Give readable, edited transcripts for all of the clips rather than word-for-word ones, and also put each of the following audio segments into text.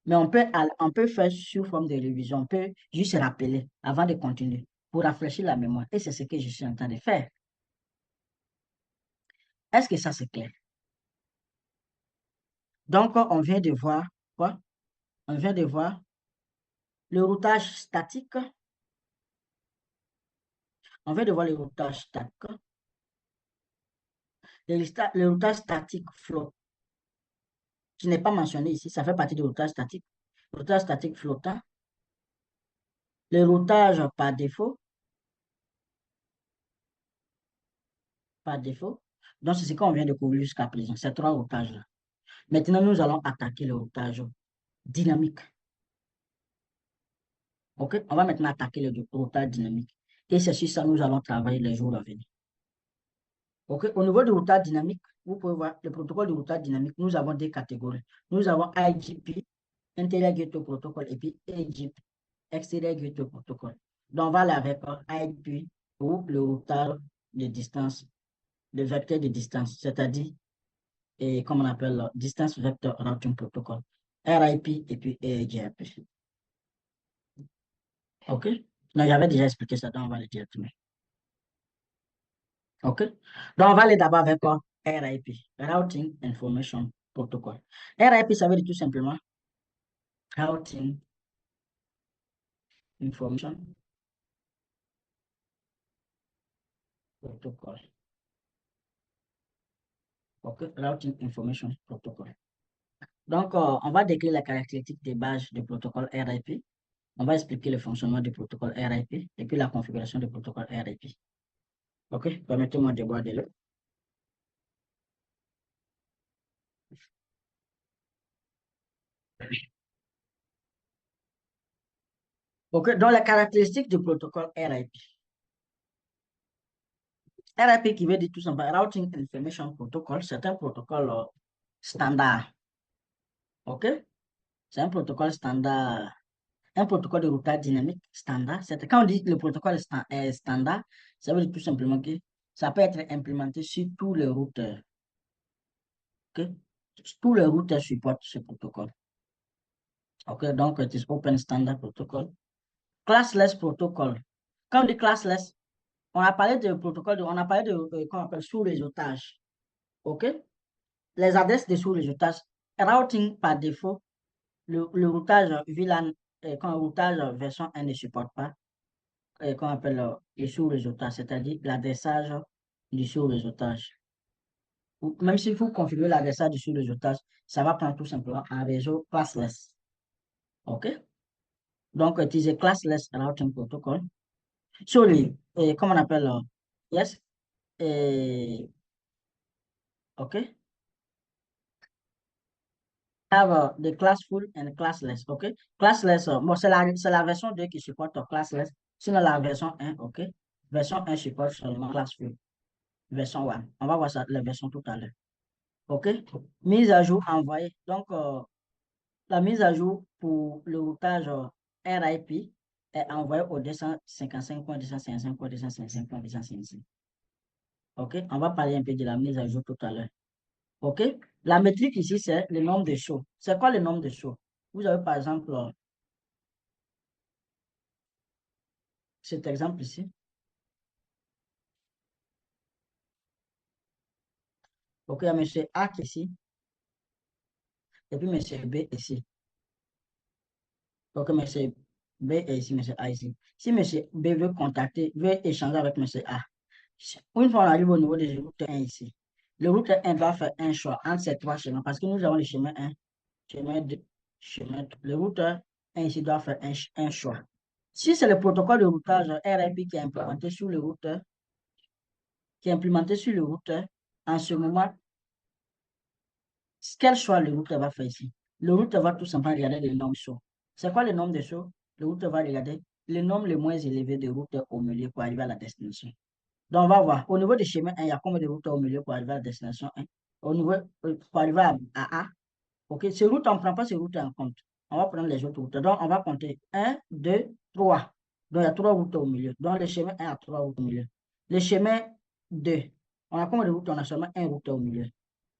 Mais on peut faire sous forme de révision. On peut juste se rappeler avant de continuer pour rafraîchir la mémoire. Et c'est ce que je suis en train de faire. Est-ce que ça, c'est clair? Donc, on vient de voir quoi? On vient de voir le routage statique. On vient de voir le routage statique. Le routage statique flotte. Je n'ai pas mentionné ici, ça fait partie du routage statique. Le routage statique flottant. Le routage par défaut. Par défaut. Donc, c'est ce qu'on vient de couvrir jusqu'à présent, ces trois routages-là. Maintenant, nous allons attaquer le routage dynamique. OK? On va maintenant attaquer le routage dynamique. Et c'est sur ça que nous allons travailler les jours à venir. OK? Au niveau du routage dynamique, vous pouvez voir le protocole de routage dynamique. Nous avons deux catégories. Nous avons IGP, Interior Gateway Protocol, et puis AGP, Exterior Gateway Protocol. Donc, on va aller avec IGP ou le routage de distance, le vecteur de distance, c'est-à-dire, comme on appelle, Distance Vector Routing Protocol, RIP et puis AGP. OK? Non, j'avais déjà expliqué ça, donc on va le dire directement. OK? Donc, on va aller d'abord avec quoi? RIP, Routing Information Protocol. RIP, ça veut dire tout simplement Routing Information Protocol. OK? Routing Information Protocol. Donc, on va décrire les caractéristiques de base du protocole RIP. On va expliquer le fonctionnement du protocole RIP et puis la configuration du protocole RIP. OK? Permettez-moi de boire de l'eau. OK? Donc, les caractéristiques du protocole RIP. RIP qui veut dire tout simplement Routing Information Protocol, c'est un protocole standard. OK? C'est un protocole standard, un protocole de routage dynamique standard. Quand on dit que le protocole est standard, ça veut dire tout simplement que ça peut être implémenté sur tous les routeurs. OK? Tous les routeurs supportent ce protocole. OK? Donc, it is Open Standard Protocol. Classless Protocol. Quand on dit classless, on a parlé de protocole, on a parlé de, qu'on appelle sous-réseautage. OK? Les adresses de sous-réseautage. Routing par défaut, le routage VLAN, quand le routage version 1 ne supporte pas, qu'on appelle le sous-réseautage, c'est-à-dire l'adressage du sous-réseautage. Même si vous configurez l'adressage du sous-réseautage, ça va prendre tout simplement un réseau classless. OK? Donc, utiliser classless routing protocol. Sorry, comment on appelle? Yes? OK? Have the classful and classless, OK? Classless, bon, c'est la version 2 qui supporte classless, sinon la version 1, OK? Version 1 supporte seulement classful. Version 1. On va voir ça, la version tout à l'heure. OK? Mise à jour envoyée. Donc, la mise à jour pour le routage RIP est envoyée au 255.255.255.255. OK? On va parler un peu de la mise à jour tout à l'heure. OK? La métrique ici, c'est le nombre de shows. C'est quoi le nombre de shows? Vous avez par exemple cet exemple ici. OK, il y a M. A qui est ici. Et puis M. B ici. OK, M. B est ici, M. A ici. Si M. B veut échanger avec M. A, une fois on arrive au niveau du routeur 1 ici, le routeur 1 doit faire un choix entre ces trois chemins parce que nous avons le chemin 1, chemin 2, chemin 3. Le routeur 1 ici doit faire un choix. Si c'est le protocole de routage RIP qui est implémenté sur le routeur, en ce moment, quel choix le routeur va faire ici? Le routeur va tout simplement regarder le nombre de sauts. C'est quoi le nombre de sauts? Le routeur va regarder le nombre le moins élevé de routeurs au milieu pour arriver à la destination. Donc, on va voir. Au niveau des chemins 1, il y a combien de routes au milieu pour arriver à la destination 1? Au niveau, pour arriver à A. OK, ces routes, on ne prend pas ces routes en compte. On va prendre les autres routes. Donc, on va compter 1, 2, 3. Donc, il y a 3 routes au milieu. Donc, le chemin 1 a 3 routes au milieu. Le chemin 2, on a combien de routes? On a seulement 1 route au milieu.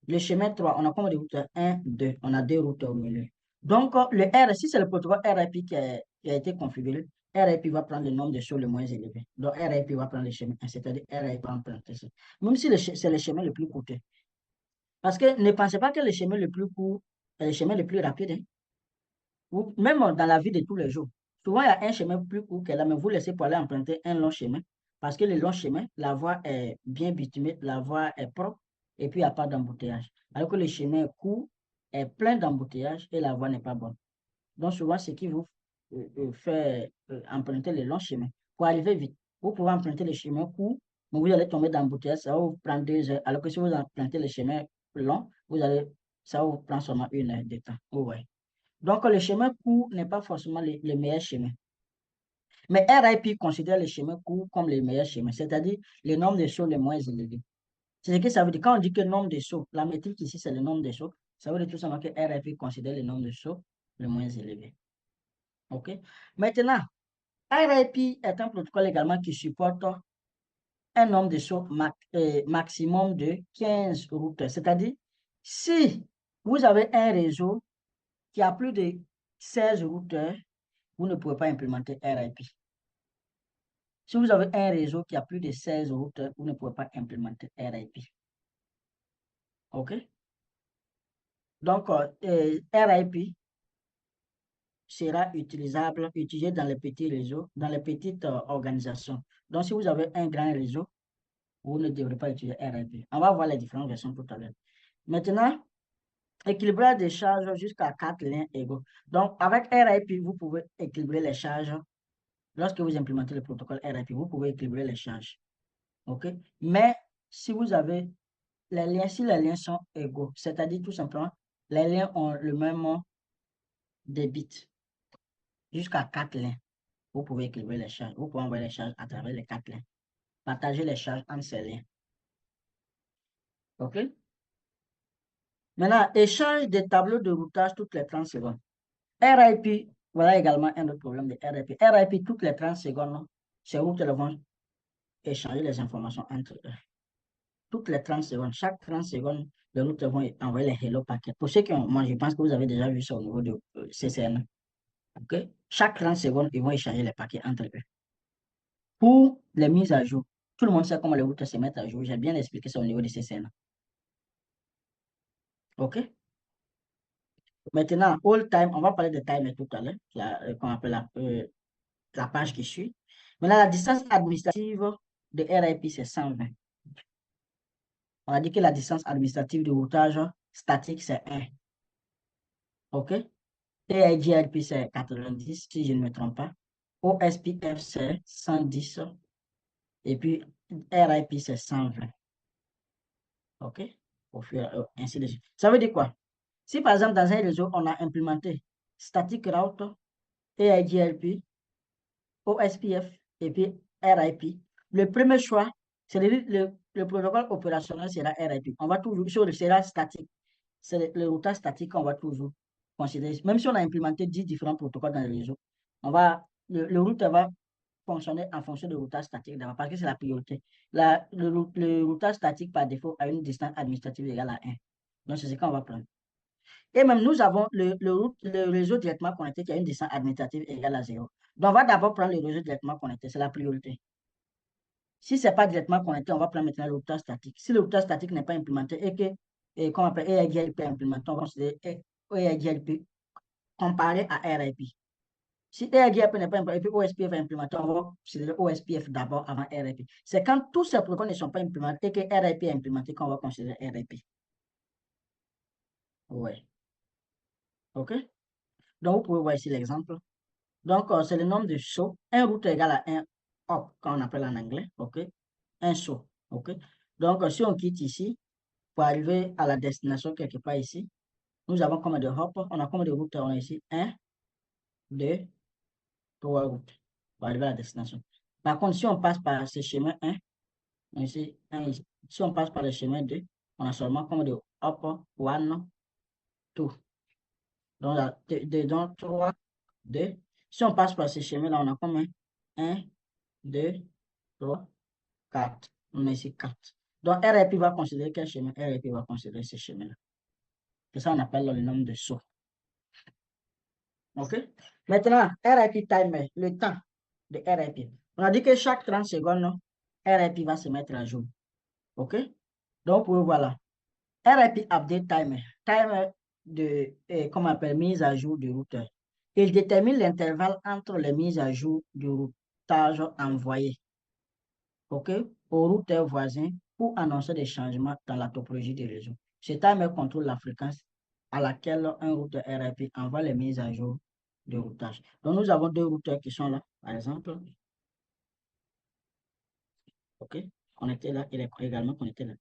Le chemin 3, on a combien de routes? 1, 2. On a 2 routes au milieu. Donc, le R, si c'est le protocole RIP qui a été configuré, RIP va prendre le nombre de sauts le moins élevé. Donc, RIP va prendre le chemin 1, c'est-à-dire RIP va prendre ça. Même si c'est le chemin le plus coûteux. Parce que ne pensez pas que le chemin le plus court est le chemin le plus rapide, hein. Même dans la vie de tous les jours. Souvent, il y a un chemin plus court que là, mais vous laissez pour aller emprunter un long chemin. Parce que le long chemin, la voie est bien bitumée, la voie est propre, et puis il n'y a pas d'embouteillage. Alors que le chemin court est plein d'embouteillages et la voie n'est pas bonne. Donc, souvent, ce qui vous fait emprunter le long chemin. Pour arriver vite, vous pouvez emprunter le chemin court, mais vous allez tomber dans l'embouteillage, ça va vous prendre 2 heures. Alors que si vous empruntez le chemin long, ça va vous prendre seulement 1 heure de temps. Ouais. Donc, le chemin court n'est pas forcément le meilleur chemin. Mais RIP considère le chemin court comme le meilleur chemin, c'est-à-dire le nombre de sauts les moins élevés. C'est ce que ça veut dire. Quand on dit que le nombre de sauts, la métrique ici, c'est le nombre de sauts, ça veut dire tout simplement que RIP considère le nombre de sauts le moins élevé. OK? Maintenant, RIP est un protocole également qui supporte un nombre de sauts maximum de 15 routeurs. C'est-à-dire, si vous avez un réseau qui a plus de 16 routeurs, vous ne pouvez pas implémenter RIP. Si vous avez un réseau qui a plus de 16 routeurs, vous ne pouvez pas implémenter RIP. OK? Donc, RIP sera utilisé dans les petits réseaux, dans les petites organisations. Donc, si vous avez un grand réseau, vous ne devrez pas utiliser RIP. On va voir les différentes versions tout à l'heure. Maintenant, équilibrage des charges jusqu'à 4 liens égaux. Donc, avec RIP, vous pouvez équilibrer les charges. Lorsque vous implémentez le protocole RIP, vous pouvez équilibrer les charges. OK? Mais si vous avez si les liens sont égaux, c'est-à-dire tout simplement, les liens ont le même débit jusqu'à 4 liens, vous pouvez équilibrer les charges. Vous pouvez envoyer les charges à travers les 4 liens. Partager les charges entre ces liens. OK? Maintenant, échange des tableaux de routage toutes les 30 secondes. RIP, voilà également un autre problème de RIP. RIP, toutes les 30 secondes, c'est où ils vont échanger les informations entre eux. Toutes les 30 secondes, chaque 30 secondes, les routeurs vont envoyer les hello paquets. Pour ceux qui ont, moi, je pense que vous avez déjà vu ça au niveau de CCN. OK? Chaque 30 secondes, ils vont échanger les paquets entre eux. Pour les mises à jour, tout le monde sait comment les routeurs se mettent à jour. J'ai bien expliqué ça au niveau de CCN. OK? Maintenant, all time, on va parler de timer tout à l'heure, qu'on appelle la page qui suit. Maintenant, la distance administrative de RIP, c'est 120. On a dit que la distance administrative de routage statique, c'est 1. OK? TIGRP, c'est 90, si je ne me trompe pas. OSPF, c'est 110. Et puis, RIP, c'est 120. OK? Ainsi de suite. Ça veut dire quoi? Si par exemple, dans un réseau, on a implémenté static route, AIGRP, OSPF et puis RIP, le premier choix, c'est le protocole opérationnel sera RIP. On va toujours, sera statique. C'est le routage statique qu'on va toujours considérer. Même si on a implémenté 10 différents protocoles dans le réseau, le routeur va fonctionner en fonction du routage statique d'abord, parce que c'est la priorité. Le routage statique, par défaut, a une distance administrative égale à 1. Donc, c'est ce qu'on va prendre. Et même, nous avons le réseau directement connecté qui a une distance administrative égale à 0. Donc, on va d'abord prendre le réseau directement connecté, c'est la priorité. Si ce n'est pas directement connecté, on va prendre maintenant le routage statique. Si le routage statique n'est pas implémenté et que, comme on appelle AIGLP implémenté, on va considérer AIGLP comparé à RIP. Si AIGLP n'est pas implémenté et OSPF est implémenté, on va considérer OSPF d'abord avant RIP. C'est quand tous ces protocoles ne sont pas implémentés et que RIP est implémenté qu'on va considérer RIP. Oui. OK? Donc, vous pouvez voir ici l'exemple. Donc, c'est le nombre de sauts. Un route égale à un hop, quand on appelle en anglais. OK? Un saut. OK? Donc, si on quitte ici, pour arriver à la destination quelque part ici, nous avons combien de hop? On a combien de routes? On a ici 1, 2, 3 routes pour arriver à la destination. Par contre, si on passe par ce chemin 1, ici, 1 ici. Si on passe par le chemin 2, on a seulement combien de hop? 1, 2. Donc, là, 3, 2. Si on passe par ce chemin-là, on a combien? 1, 2, 3, 4. On a ici 4. Donc, RIP va considérer quel chemin? RIP va considérer ce chemin-là. C'est ça qu'on appelle le nombre de sauts. OK? Maintenant, RIP timer, le temps de RIP. On a dit que chaque 30 secondes, RIP va se mettre à jour. OK? Donc, voilà. RIP update timer. Timer de, comment on appelle, mise à jour du routeur. Il détermine l'intervalle entre les mises à jour du routage envoyé, OK, au routeur voisin pour annoncer des changements dans la topologie du réseau. Ce timer contrôle la fréquence à laquelle un routeur RIP envoie les mises à jour de routage. Donc, nous avons deux routeurs qui sont là, par exemple. OK, connecté là, il est également connecté là.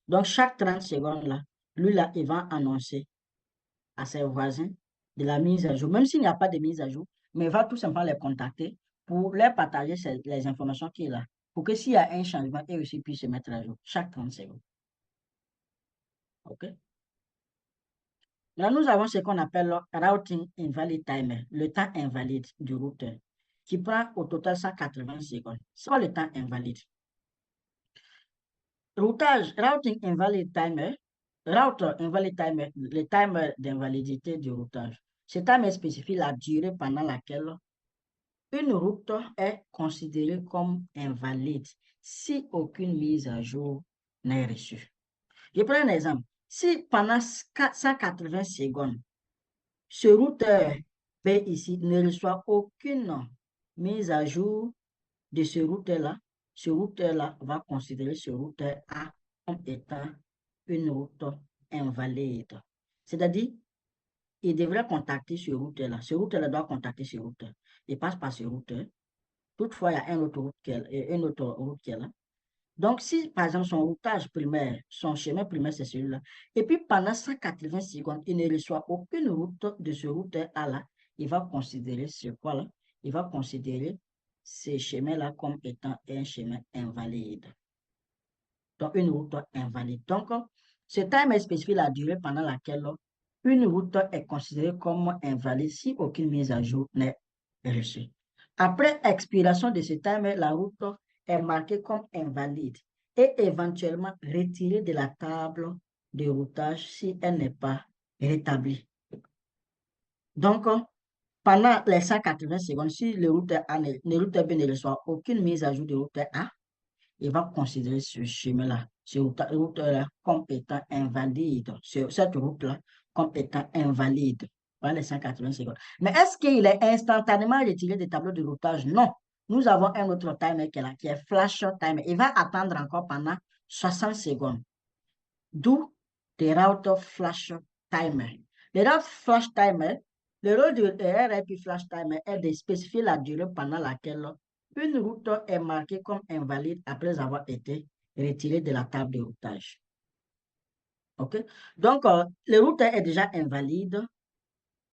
Donc, chaque 30 secondes là, lui là, il va annoncer à ses voisins de la mise à jour, même s'il n'y a pas de mise à jour, mais il va tout simplement les contacter pour leur partager les informations qu'il a, pour que s'il y a un changement, eux aussi puissent se mettre à jour chaque 30 secondes. OK? Là, nous avons ce qu'on appelle le routing invalid timer, le temps invalide du routeur, qui prend au total 180 secondes. C'est le temps invalide. Routing invalid timer, router invalid timer, le timer d'invalidité du routage. Ce timer spécifie la durée pendant laquelle une route est considérée comme invalide si aucune mise à jour n'est reçue. Je prends un exemple. Si pendant 180 secondes, ce routeur B ici ne reçoit aucune mise à jour de ce routeur-là va considérer ce routeur A comme étant une route invalide. C'est-à-dire, il devrait contacter ce routeur-là. Ce routeur-là doit contacter ce routeur. Il passe par ce routeur. Toutefois, il y a une autre route qui est là. Donc, si, par exemple, son routage primaire, son chemin primaire, c'est celui-là, et puis pendant 180 secondes, il ne reçoit aucune route de ce routeur A là, il va considérer ce quoi là? Il va considérer ce chemin-là comme étant un chemin invalide. Donc, une route invalide. Donc, ce timer spécifie la durée pendant laquelle une route est considérée comme invalide si aucune mise à jour n'est reçue. Après expiration de ce timer, la route est marquée comme invalide et éventuellement retirée de la table de routage si elle n'est pas rétablie. Donc, pendant les 180 secondes, si le routeur B ne reçoit aucune mise à jour de routeur A, il va considérer ce chemin-là, ce route-là, comme étant invalide, cette route-là, comme étant invalide pendant les 180 secondes. Mais est-ce qu'il est instantanément retiré des tableaux de routage? Non. Nous avons un autre timer qui est là, qui est flash timer. Il va attendre encore pendant 60 secondes. D'où des routes flash timer. Les routes flash timer, le rôle du RIP flash timer est de spécifier la durée pendant laquelle une route est marquée comme invalide après avoir été retirée de la table de routage. OK? Donc, le routeur est déjà invalide.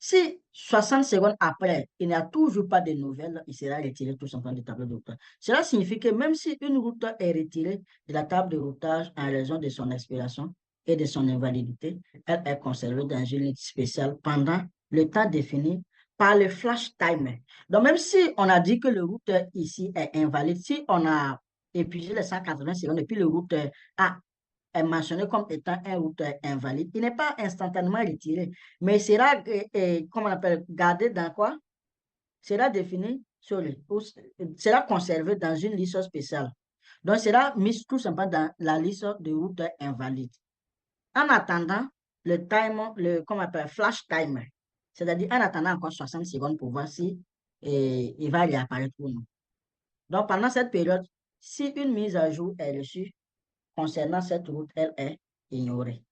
Si 60 secondes après, il n'y a toujours pas de nouvelles, il sera retiré tout simplement du tableau de routage. Cela signifie que même si une route est retirée de la table de routage en raison de son expiration et de son invalidité, elle est conservée dans une liste spéciale pendant le temps défini par le flash timer. Donc, même si on a dit que le routeur ici est invalide, si on a épuisé les 180 secondes et puis le routeur a est mentionné comme étant un routeur invalide, il n'est pas instantanément retiré, mais il sera, comment on appelle, gardé dans quoi? Sera défini sur sera conservé dans une liste spéciale. Donc, sera mis tout simplement dans la liste de routeurs invalides. En attendant, comment on appelle, flash timer, c'est-à-dire en attendant encore 60 secondes pour voir si il va réapparaître ou non. Donc, pendant cette période, si une mise à jour est reçue, concernant cette route, elle est ignorée.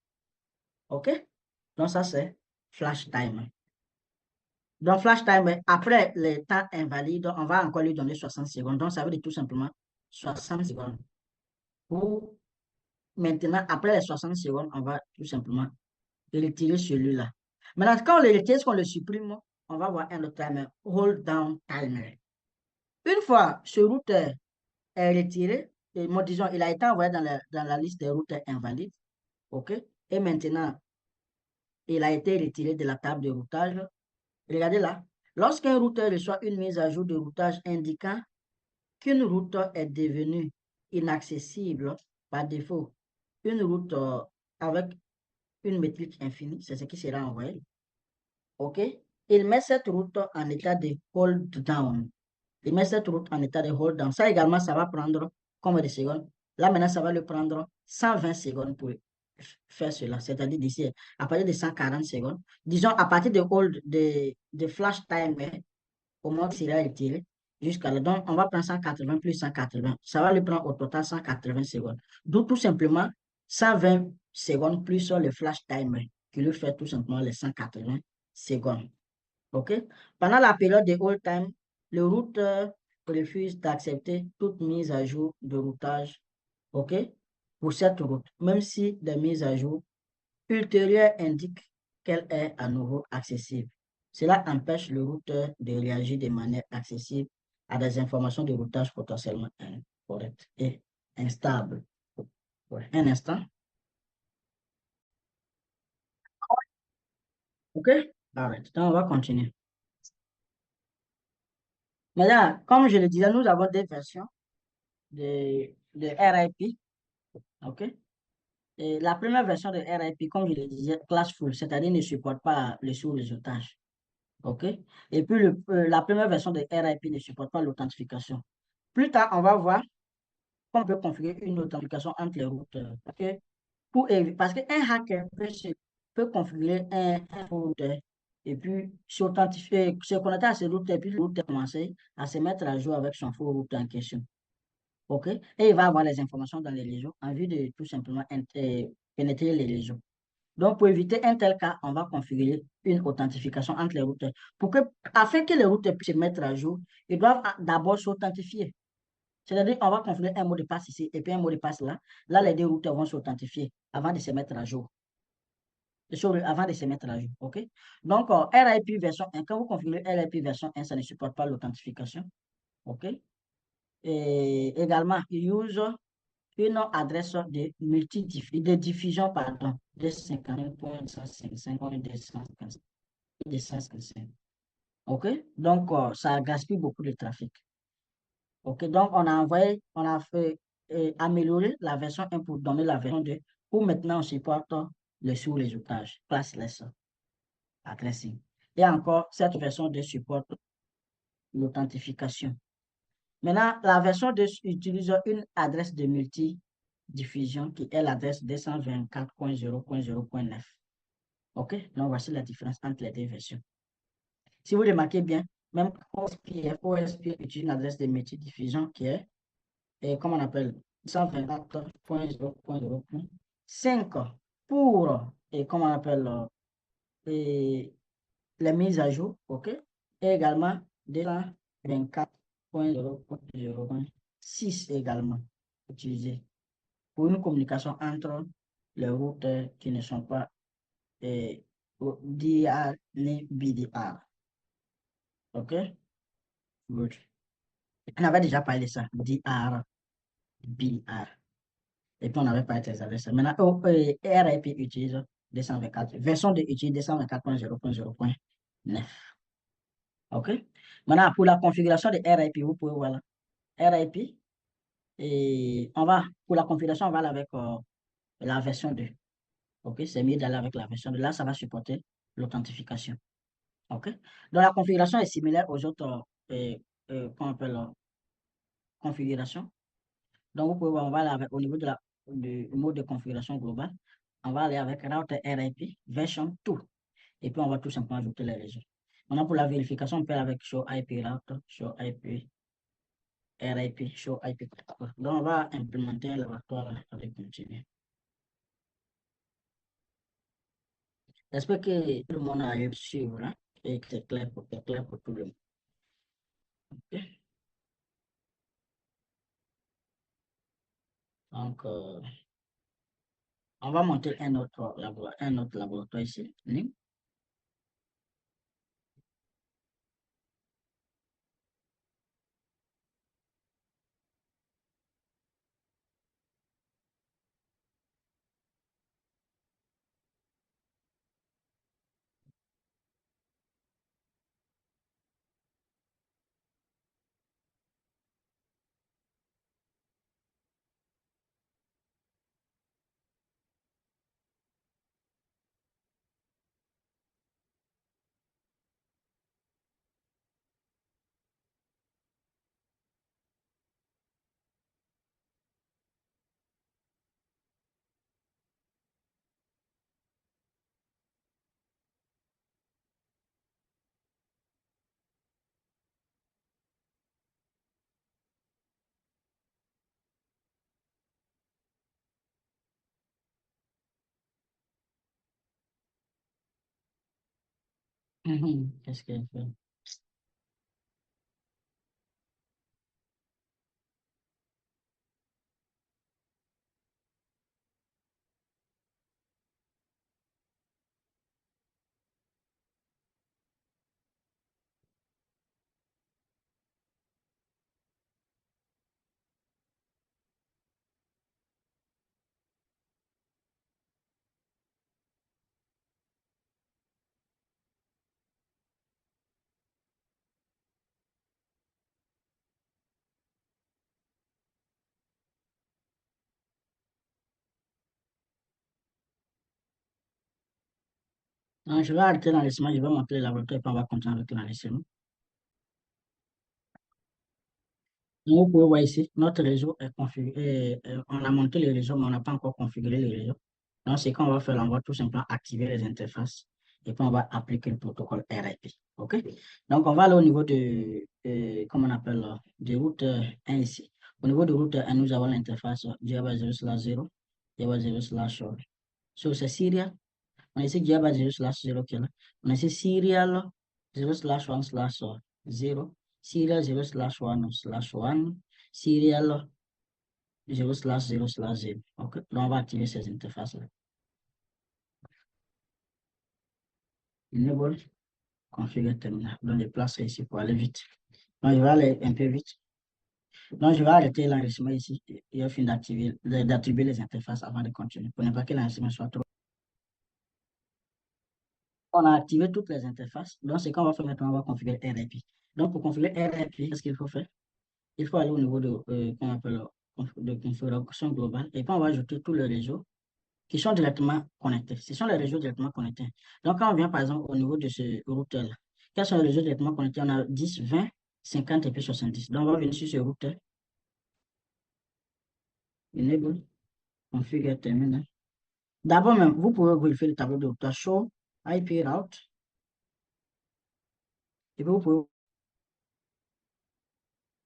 OK? Donc, ça, c'est flash timer. Donc, flash timer, après le temps invalide, on va encore lui donner 60 secondes. Donc, ça veut dire tout simplement 60 secondes. Pour maintenant, après les 60 secondes, on va tout simplement retirer celui-là. Maintenant, quand on le retire, qu'on le supprime, on va voir un autre timer, hold down timer. Une fois ce routeur est retiré, et, disons, il a été envoyé dans la liste des routeurs invalides, OK? Et maintenant, il a été retiré de la table de routage. Regardez là. Lorsqu'un routeur reçoit une mise à jour de routage indiquant qu'une route est devenue inaccessible par défaut, une route avec une métrique infinie, c'est ce qui sera envoyé. OK? il met cette route en état de hold down. Il met cette route en état de hold down. Ça également, ça va prendre combien de secondes? Là, maintenant, ça va lui prendre 120 secondes pour faire cela. C'est-à-dire d'ici, à partir de 140 secondes. Disons, à partir de flash timer, au moins qu'il a été jusqu'à là. Donc, on va prendre 180 plus 180. Ça va lui prendre au total 180 secondes. Donc, tout simplement, 120 secondes plus le flash timer qui lui fait tout simplement les 180 secondes. OK? Pendant la période de hold time, le routeur refuse d'accepter toute mise à jour de routage. OK? Pour cette route, même si des mises à jour ultérieures indiquent qu'elle est à nouveau accessible. Cela empêche le routeur de réagir de manière accessible à des informations de routage potentiellement incorrectes et instables. Ouais. Un instant. OK? Arrête. Donc, on va continuer. Maintenant, comme je le disais, nous avons des versions de RIP. OK? Et la première version de RIP, comme je le disais, classful, c'est-à-dire ne supporte pas le sous-réseautage. OK? Et puis, la première version de RIP ne supporte pas l'authentification. Plus tard, on va voir qu'on peut configurer une authentification entre les routeurs. Parce qu'un hacker peut configurer un routeur et puis s'authentifier, se connecter à ce routeur et puis le routeur commencer à se mettre à jour avec son faux routeur en question. OK? Et il va avoir les informations dans les réseaux en vue de tout simplement pénétrer les réseaux. Donc, pour éviter un tel cas, on va configurer une authentification entre les routeurs. Afin que les routeurs puissent se mettre à jour, ils doivent d'abord s'authentifier. C'est-à-dire, on va configurer un mot de passe ici et puis un mot de passe là. Là, les deux routeurs vont s'authentifier avant de se mettre à jour. Avant de se mettre à jour. OK? Donc, RIP version 1, quand vous configurez RIP version 1, ça ne supporte pas l'authentification. OK? Et également, il use une adresse de diffusion, pardon, de 50.155.255. OK? Donc, ça gaspille beaucoup de trafic. OK? Donc, on a fait améliorer la version 1 pour donner la version 2. Pour maintenant, on supporte le sous-réseautage, classless addressing. Et encore, cette version 2 supporte l'authentification. Maintenant, la version 2 utilise une adresse de multi-diffusion qui est l'adresse 224.0.0.9. OK? Donc, voici la différence entre les deux versions. Si vous remarquez bien, même OSPF utilise une adresse de multi-diffusion qui est, comment on appelle, 124.0.0.5 pour, comment on appelle, les mises à jour, OK? Et également 224.0.0.6 également utilisé pour une communication entre les routeurs qui ne sont pas DR ni BDR. OK? Good. On avait déjà parlé de ça, DR, BDR. Et puis on avait parlé de ces adresses. Maintenant, RIP utilise 224, version de utilise 224.0.0.9. OK? Maintenant, pour la configuration de RIP, vous pouvez voir là. RIP, et pour la configuration, on va aller avec la version 2. OK? C'est mieux d'aller avec la version 2. Là, ça va supporter l'authentification. OK? Donc, la configuration est similaire aux autres, qu'on appelle configuration. Donc, vous pouvez voir, on va aller avec, au niveau du mode de configuration global, on va aller avec router RIP version 2. Et puis, on va tout simplement ajouter les réseaux. Maintenant, pour la vérification, on peut aller avec show IP route, show IP RIP, show IP protocol. Donc, on va implémenter un laboratoire avec continu. J'espère que tout le monde a eu suivre, hein, et que c'est clair pour tout le monde. Ok. Donc, on va monter un autre laboratoire ici. Qu'est-ce qu'elle fait? Donc, je vais arrêter l'enregistrement, je vais montrer le laboratoire et puis on va continuer avec l'enregistrement. Donc, vous pouvez voir ici, notre réseau est configuré. On a monté le réseau, mais on n'a pas encore configuré le réseau. Donc, c'est quand on va faire, on va tout simplement activer les interfaces et puis on va appliquer le protocole RIP. OK? Donc, on va aller au niveau de, comment on appelle, du routeur 1 ici. Au niveau du routeur 1, nous avons l'interface Java 0/0, Java 0/0. So, c'est Serial. On a ici Java 0/0 qui est là. On a ici Serial 0/1/0, Serial 0/1/1, Serial 0/0/0. OK? Donc, on va activer ces interfaces-là. Enable, configure terminal. Donc, je place ici pour aller vite. Donc, je vais aller un peu vite. Donc, je vais arrêter l'enregistrement ici et au fin d'attribuer les interfaces avant de continuer pour ne pas que l'enregistrement soit trop. On a activé toutes les interfaces. Donc, c'est qu'on va faire maintenant, on va configurer RIP. Donc, pour configurer RIP, qu'est-ce qu'il faut faire? Il faut aller au niveau qu'on appelle de configuration globale et puis on va ajouter tous les réseaux qui sont directement connectés. Ce sont les réseaux directement connectés. Donc, quand on vient par exemple au niveau de ce routeur-là, quels sont les réseaux directement connectés? On a 10, 20, 50 et puis 70. Donc, on va venir sur ce routeur, enable, configure terminal. D'abord même, vous pouvez vérifier le tableau de routeur show IP route et puis vous pouvez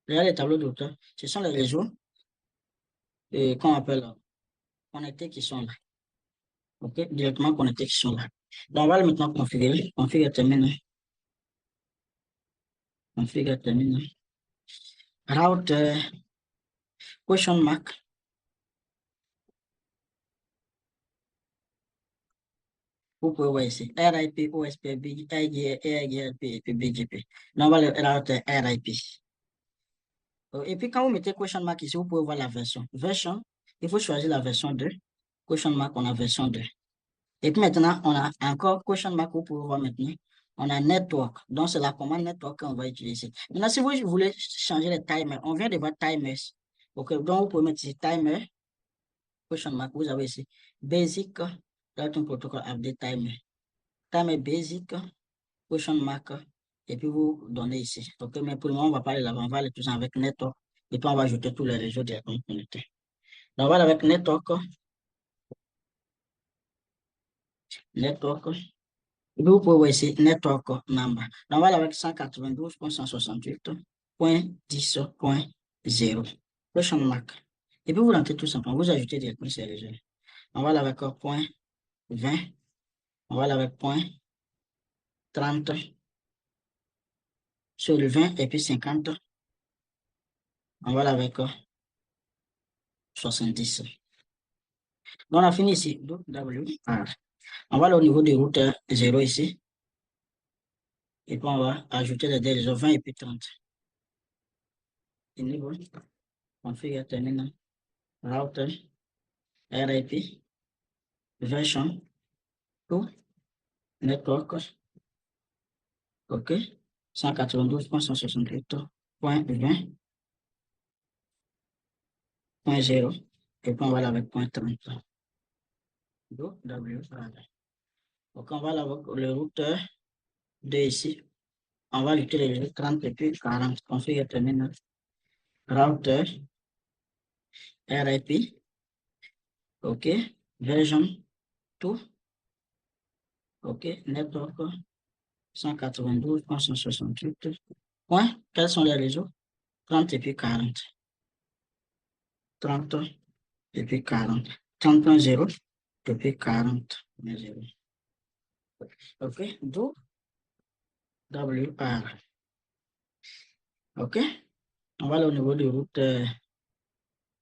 regarder le tableau de routeur. Ce sont les réseaux qu'on appelle connectés qui sont là. OK, directement connectés qui sont là. Donc, on va maintenant configurer. Configure terminal. Configure terminal. Route question mark. Vous pouvez voir ici. RIP, OSP, AIGRP et puis BGP. Donc, on va le route RIP. Et puis, quand vous mettez question mark ici, vous pouvez voir la version. Version, il faut choisir la version 2. Question mark, on a version 2. Et puis maintenant, on a encore question mark, vous pouvez voir maintenant. On a network. Donc, c'est la commande network qu'on va utiliser. Maintenant, si vous voulez changer les timers, on vient de voir timers. OK, donc vous pouvez mettre ici timer, question mark, vous avez ici basic, routing protocol update timer. Timer basic, question mark, et puis vous donnez ici. OK, mais pour le moment, on va pas aller là-bas, on va aller tout ça avec network, et puis on va ajouter tous les réseaux directement connectés. Donc, on va aller avec network, network. Et puis, vous pouvez voir ici, network number. Donc, on va aller avec 192.168.10.0. Question mark. Et puis, vous rentrez tout simplement. Vous ajoutez directement ces réseaux. On va aller avec point 20. On va aller avec point 30 sur le 20 et puis 50. On va aller avec 70. Donc, on a fini ici. WR. On va aller au niveau du routeur 0 ici. Et puis, on va ajouter les deux réseaux 20 et puis 30. Enable. Configure terminal. Router. RIP. Version 2. Network. OK. 192.168.20.0. Et puis, on va aller avec point 30. W. Donc, on va aller avec le routeur 2 ici. On va utiliser le 30 et puis 40. Configure terminal. Router. RIP. OK. Version 2. OK. Network 192.168. Point. Quels sont les réseaux? 30 et puis 40. 30 et puis 40. 30.0 et puis 40.0. OK. D'où WR. OK? On va aller au niveau de route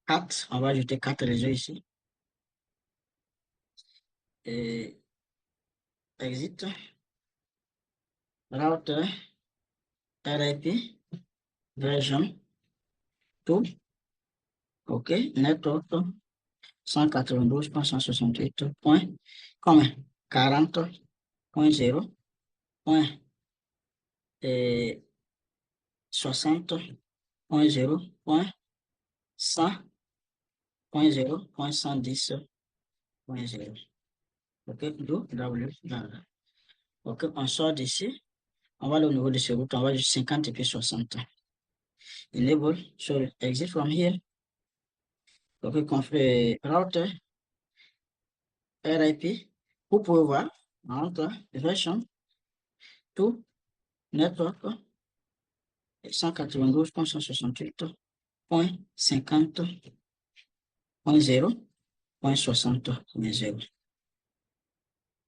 4. On va ajouter 4 réseaux ici. Et exit. Router RIP version 2. OK. Network 140.0.100.0.100.0.110.0. OK, do W. OK, on sort d'ici. On va aller au niveau de ce route. On va juste 50 et puis 60. Enable. So exit from here. OK, config router RIP. Vous pouvez voir entre version to network 192.168.50.0.60.0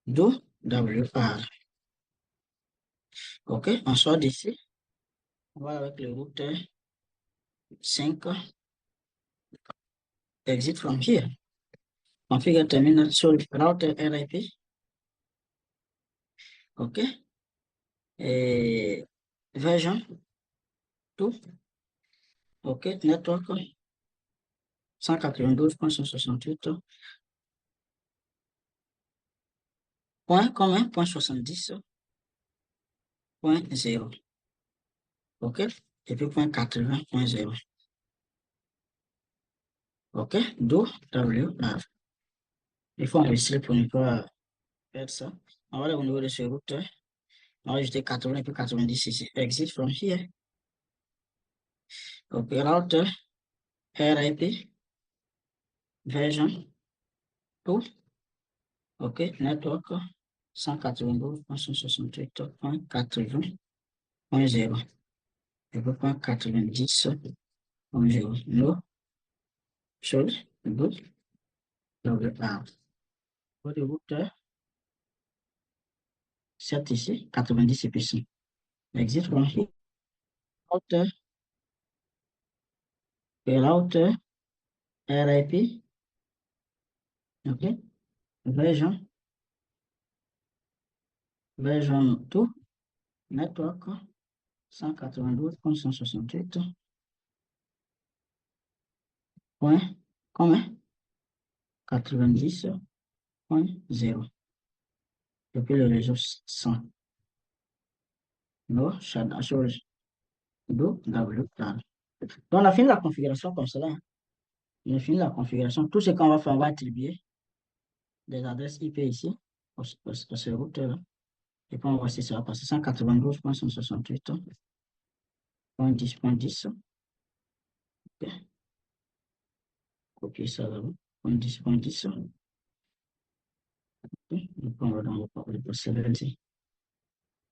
do WR. OK, on sort d'ici. On va avec le routeur 5. Exit from here. Configure terminal sur router RIP. OK. Et version 2. OK, network 192.168. Point commun, point 70.0. OK. Et puis point 80.0. OK. Do WR. Il faut enregistrer pour ne pas perdre ça. On va aller au niveau de ce routeur. On va ajouter 80 et puis 90 ici. Exit from here. OK. Router RIP version 2. OK. Network 192.168.80.0. Et puis point 90.0. No. Should. Good. WR. Pour le routeur 7 ici. 90 et puis 100. Exit from here. Router. Router RIP. OK. Version 2. Network 192.168. Point, combien? 90.0. Et puis le réseau 100. No, chose. Do, W, tab. Donc, on a fini la configuration comme cela. On a fini la configuration. Tout ce qu'on va faire, on va attribuer des adresses IP ici, à ce routeur-là. Et puis, on va voir si ça va passer 192.168.10.10. OK. Copier ça là-bas. 10.10. OK. Et puis, on va dans le possibility.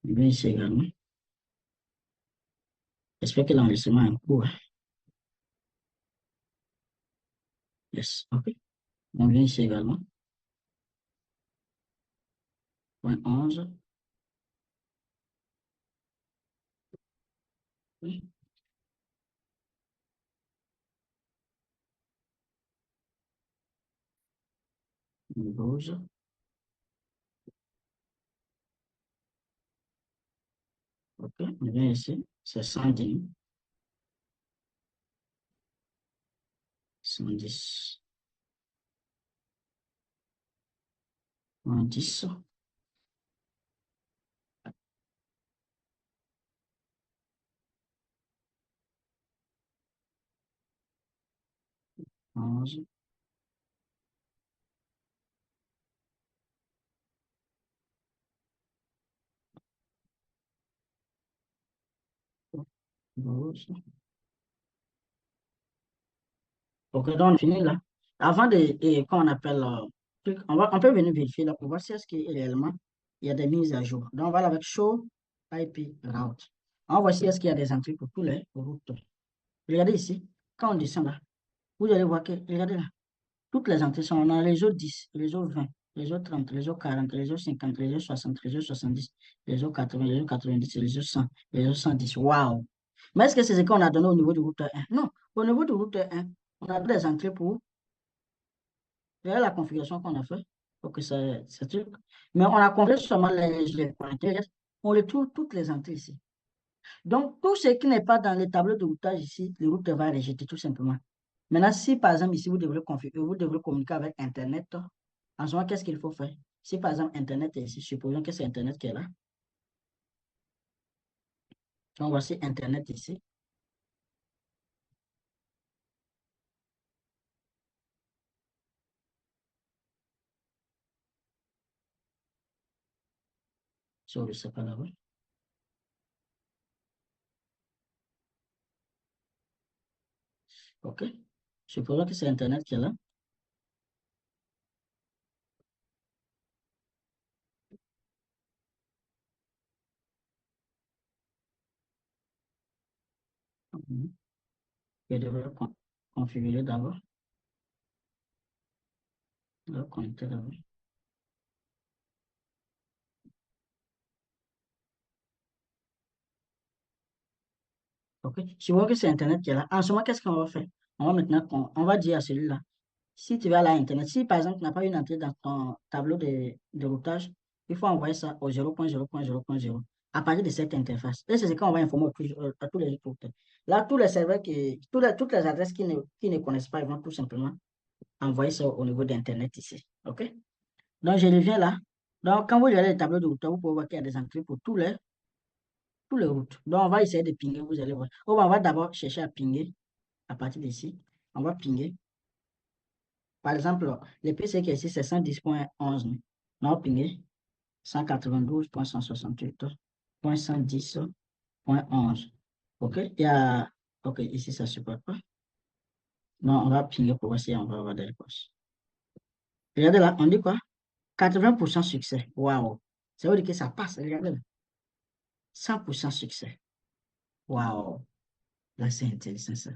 Bien ici également. J'espère que l'enregistrement est en cours. Yes. OK. On vient ici également. Point 11. Oui. 12. OK. On vient ici. C'est 110. 110. 110. 11. Douze. OK, donc on finit là. Avant de, et, qu'on appelle, on peut venir vérifier là pour voir si est-ce que réellement il y a des mises à jour. Donc on va aller avec show IP route. On va voir si est-ce qu'il y a des entrées pour tous les routes. Regardez ici, quand on descend là, vous allez voir que, regardez là, toutes les entrées sont dans réseau 10, réseau 20, réseau 30, réseau 40, réseau 50, réseau 60, réseau 70, réseau 80, réseau 90, réseau 100, réseau 110. Waouh! Mais est-ce que c'est ce qu'on a donné au niveau du routeur 1? Non, au niveau du routeur 1, on a des entrées pour la configuration qu'on a fait pour que ça truc. Mais on a configuré seulement les connecteurs. On les trouve toutes les entrées ici. Donc, tout ce qui n'est pas dans les tableaux de routage ici, le routeur va rejeter tout simplement. Maintenant, si par exemple ici, vous devez configurer, vous devez communiquer avec Internet, en ce moment, qu'est-ce qu'il faut faire? Si par exemple Internet est ici, supposons que c'est Internet qui est là. Donc, voici Internet ici. Si on ne le sait pas là-bas. OK. Supposons que c'est Internet qui est là. Mhm. Je devrais configurer d'abord. Je vais connecter d'abord. OK. Supposons que c'est Internet qui est là. En ce moment, qu'est-ce qu'on va faire? On va maintenant, on va dire à celui-là. Si tu vas là à Internet, si par exemple tu n'as pas une entrée dans ton tableau de routage, il faut envoyer ça au 0.0.0.0 à partir de cette interface. Et c'est ce qu'on va informer à tous les autres routeurs. Là, tous les serveurs toutes les adresses qui ne connaissent pas, ils vont tout simplement envoyer ça au niveau d'Internet ici. OK? Donc, je reviens là. Donc, quand vous regardez le tableau de routeur, vous pouvez voir qu'il y a des entrées pour tous les routes. Donc, on va essayer de pinguer, vous allez voir. On va d'abord chercher à pinguer à partir d'ici. On va pinguer. Par exemple, le PC qui est ici, c'est 110.11. On va pinguer 192.168.110.11. OK? Il y a... OK, ici, ça ne supporte pas. Non, on va pinguer pour voir si on va avoir des réponses. Regardez là, on dit quoi? 80% succès. Waouh! Ça veut dire que ça passe. Regardez là. 100% succès. Waouh! Là, c'est intéressant ça.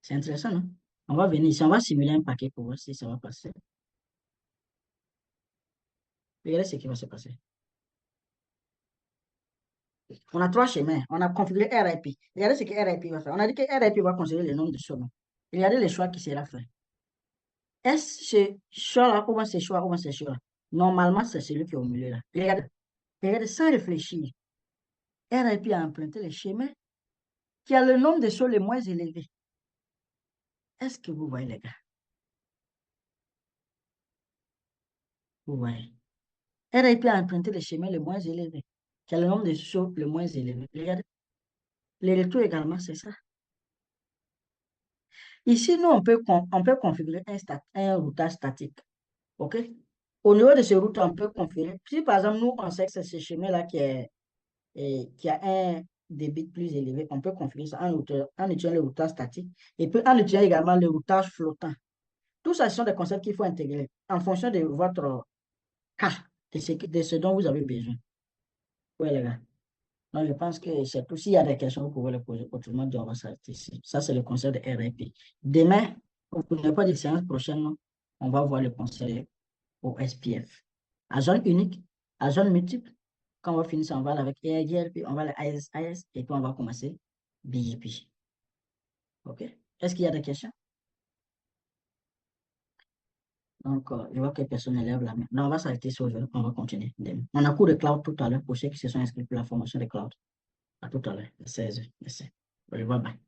C'est intéressant, non? On va venir ici, on va simuler un paquet pour voir si ça va passer. Regardez ce qui va se passer. On a trois chemins. On a configuré RIP. Regardez ce que RIP va faire. On a dit que RIP va considérer le nombre de chemins. Regardez les choix qui sera fait. Est-ce ce choix-là, ou bien ce choix, ou bien ce choix-là? Normalement, c'est celui qui est au milieu là. Regardez, regardez sans réfléchir. RIP a emprunté le chemin qui a le nombre de sauts les moins élevés. Est-ce que vous voyez, les gars? Vous voyez. RIP a emprunté le chemin le moins élevé, qui a le nombre de sauts le moins élevé. Regardez. Les retours également, c'est ça. Ici, nous, on peut configurer un routage statique. OK? Au niveau de ce routeur, on peut configurer. Si par exemple, nous, on sait que c'est ce chemin-là qui a un débit plus élevé, on peut configurer ça en utilisant le routage statique et puis en utilisant également le routage flottant. Tout ça, ce sont des concepts qu'il faut intégrer en fonction de votre cas, de ce dont vous avez besoin. Oui, les gars. Donc, je pense que c'est tout. S'il y a des questions, vous pouvez les poser. Autrement dit, on va s'arrêter ici. Ça, c'est le concept de RIP. Demain, pour ne pas de séance prochaine, on va voir le concept au SPF. À zone unique, à zone multiple, quand on va finir ça, on va aller avec AIGLP, on va aller AS, et puis on va commencer BGP. OK? Est-ce qu'il y a des questions? Donc, je vois que personne ne lève la main. Non, on va s'arrêter sur aujourd'hui. On va continuer demain. On a cours de cloud tout à l'heure pour ceux qui se sont inscrits pour la formation de cloud. À tout à l'heure, à 16h. Merci. Bye bye.